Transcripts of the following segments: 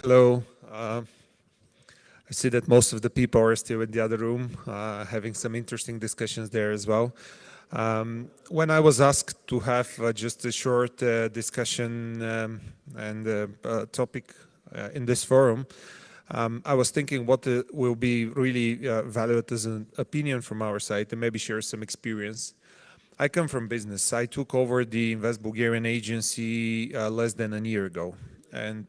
Hello. I see that most of the people are still in the other room, having some interesting discussions there as well. When I was asked to have just a short discussion and topic in this forum, I was thinking what will be really valued as an opinion from our side and maybe share some experience. I come from business. I took over the Invest Bulgarian agency less than a year ago. And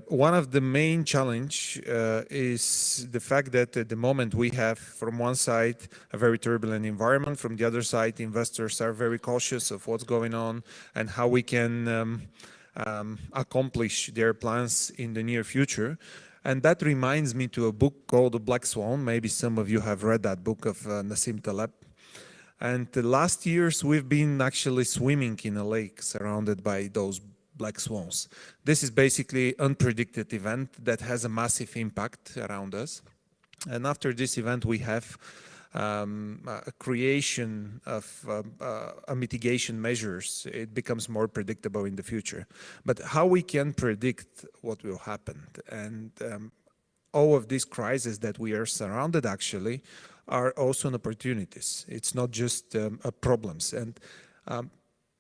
one of the main challenge is the fact that at the moment we have from one side a very turbulent environment, from the other side investors are very cautious of what's going on and how we can accomplish their plans in the near future. And that reminds me to a book called The Black Swan. Maybe some of you have read that book of Nassim Taleb. And the last years we've been actually swimming in a lake surrounded by those black swans. This is basically unpredicted event that has a massive impact around us. And after this event, we have a creation of mitigation measures. It becomes more predictable in the future. But how we can predict what will happen? And all of these crises that we are surrounded actually are also opportunities. It's not just problems. And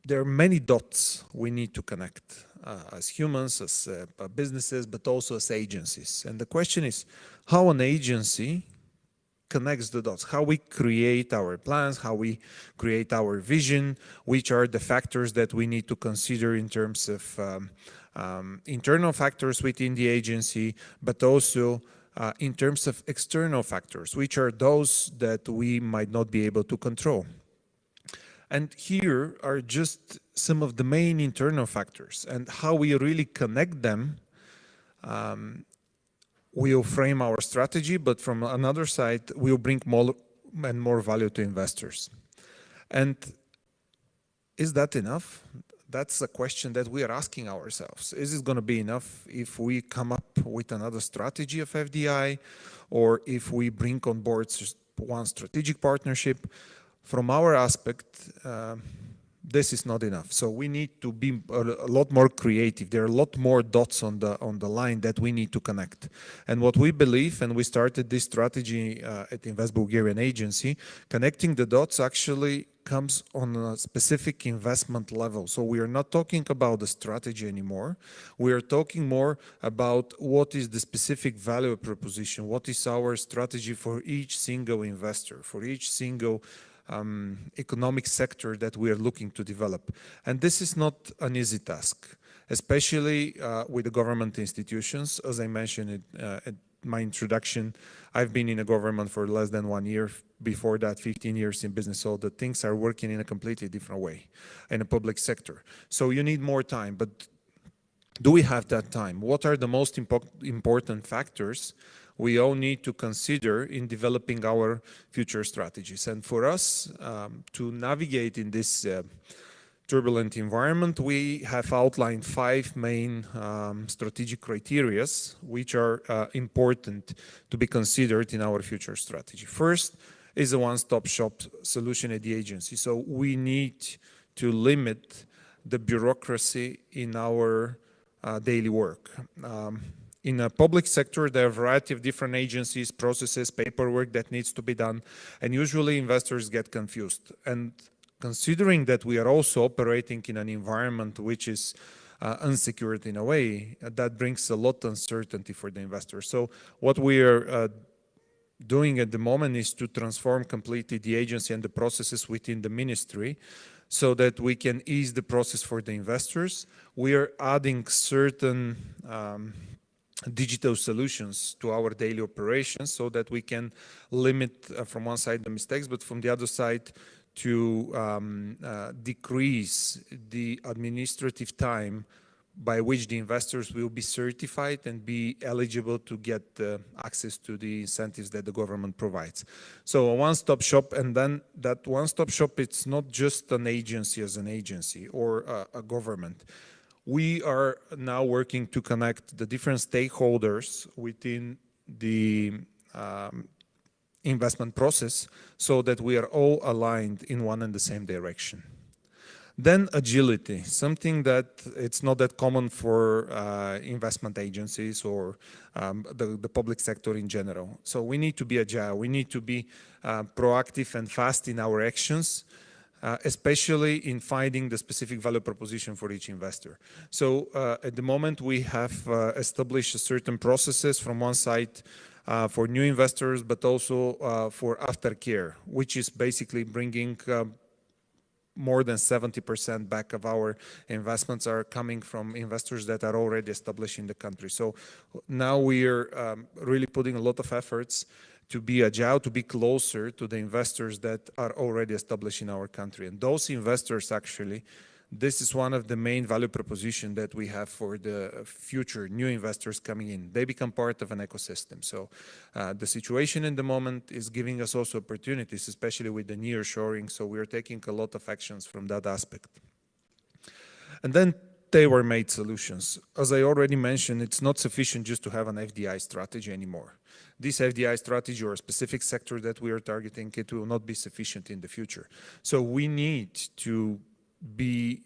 there are many dots we need to connect as humans, as businesses, but also as agencies. And the question is how an agency connects the dots, how we create our plans, how we create our vision, which are the factors that we need to consider in terms of internal factors within the agency, but also in terms of external factors, which are those that we might not be able to control. And here are just some of the main internal factors, and how we really connect them will frame our strategy, but from another side, will bring more and more value to investors. And is that enough? That's a question that we are asking ourselves. Is it going to be enough if we come up with another strategy of FDI, or if we bring on board one strategic partnership? From our aspect, this is not enough. So we need to be a lot more creative. There are a lot more dots on the line that we need to connect. And what we believe, and we started this strategy at Invest Bulgarian Agency, connecting the dots actually comes on a specific investment level. So we are not talking about the strategy anymore. We are talking more about what is the specific value proposition, what is our strategy for each single investor, for each single economic sector that we are looking to develop. And this is not an easy task, especially with the government institutions. As I mentioned at my introduction, I've been in a government for less than 1 year. Before that, 15 years in business, so the things are working in a completely different way in the public sector. So you need more time, but do we have that time? What are the most important factors we all need to consider in developing our future strategies? And for us to navigate in this turbulent environment, we have outlined 5 main strategic criteria which are important to be considered in our future strategy. First is a one-stop shop solution at the agency. So we need to limit the bureaucracy in our daily work. In a public sector, there are a variety of different agencies, processes, paperwork that needs to be done, and usually investors get confused. And considering that we are also operating in an environment which is unsecured in a way, that brings a lot of uncertainty for the investor. So what we are doing at the moment is to transform completely the agency and the processes within the ministry so that we can ease the process for the investors. We are adding certain digital solutions to our daily operations so that we can limit from one side the mistakes, but from the other side to decrease the administrative time by which the investors will be certified and be eligible to get access to the incentives that the government provides. So a one-stop shop, and then that one-stop shop, it's not just an agency as an agency or a government. We are now working to connect the different stakeholders within the investment process so that we are all aligned in one and the same direction. Then agility, something that it's not that common for investment agencies or the public sector in general. So we need to be agile. We need to be proactive and fast in our actions, especially in finding the specific value proposition for each investor. So at the moment, we have established certain processes from one side for new investors, but also for aftercare, which is basically bringing more than 70% back of our investments are coming from investors that are already established in the country. So now we are really putting a lot of efforts to be agile, to be closer to the investors that are already established in our country. And those investors actually, this is one of the main value proposition that we have for the future new investors coming in. They become part of an ecosystem. So the situation in the moment is giving us also opportunities, especially with the nearshoring. So we are taking a lot of actions from that aspect. And then tailor-made solutions. As I already mentioned, it's not sufficient just to have an FDI strategy anymore. This FDI strategy or a specific sector that we are targeting, it will not be sufficient in the future. So we need to be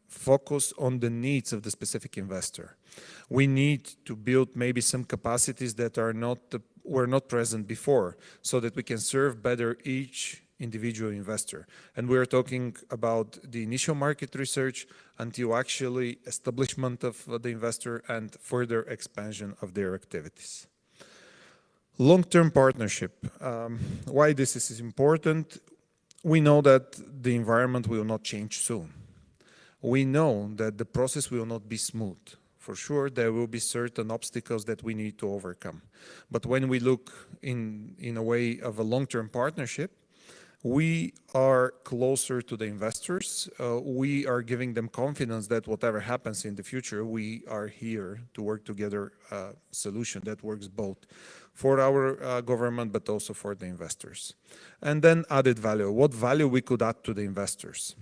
focused on the needs of the specific investor. We need to build maybe some capacities that were not present before, so that we can serve better each individual investor. And we are talking about the initial market research until actually establishment of the investor and further expansion of their activities. Long-term partnership. Why this is important? We know that the environment will not change soon. We know that the process will not be smooth. For sure, there will be certain obstacles that we need to overcome. But when we look in a way of a long-term partnership, we are closer to the investors. We are giving them confidence that whatever happens in the future, we are here to work together a solution that works both for our government, but also for the investors. And then added value. What value we could add to the investors?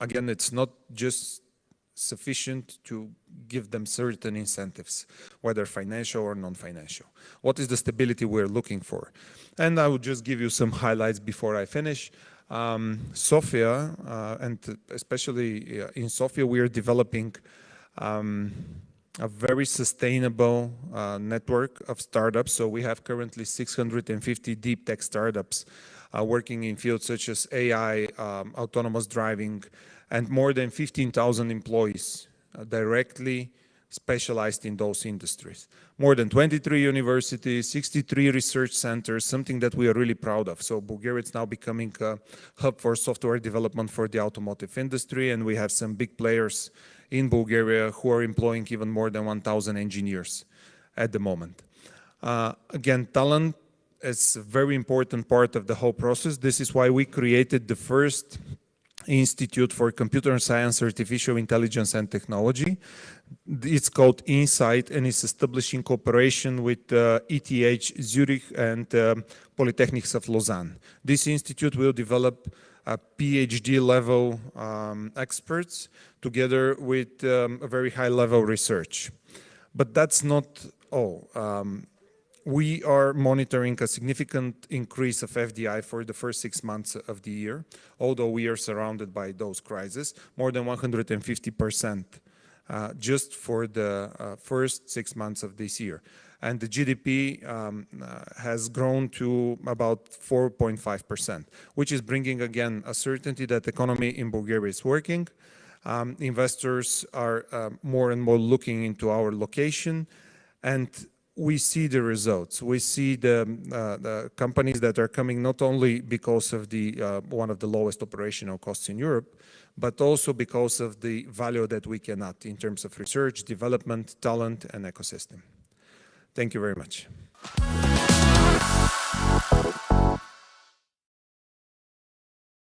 Again, it's not just sufficient to give them certain incentives, whether financial or non-financial. What is the stability we're looking for? And I will just give you some highlights before I finish. Sofia, and especially in Sofia, we are developing a very sustainable network of startups. So we have currently 650 deep tech startups working in fields such as AI, autonomous driving, and more than 15,000 employees directly specialized in those industries. More than 23 universities, 63 research centers, something that we are really proud of. So Bulgaria is now becoming a hub for software development for the automotive industry, and we have some big players in Bulgaria who are employing even more than 1,000 engineers at the moment. Again, talent is a very important part of the whole process. This is why we created the first Institute for Computer Science, Artificial Intelligence and Technology. It's called InSight, and it's established in cooperation with ETH Zurich and Polytechnics of Lausanne. This institute will develop PhD level experts together with a very high level research. But that's not all. We are monitoring a significant increase of FDI for the first 6 months of the year, although we are surrounded by those crises, more than 150% just for the first 6 months of this year. And the GDP has grown to about 4.5%, which is bringing again a certainty that the economy in Bulgaria is working. Investors are more and more looking into our location, and we see the results. We see the companies that are coming not only because of the one of the lowest operational costs in Europe, but also because of the value that we can add in terms of research, development, talent, and ecosystem. Thank you very much.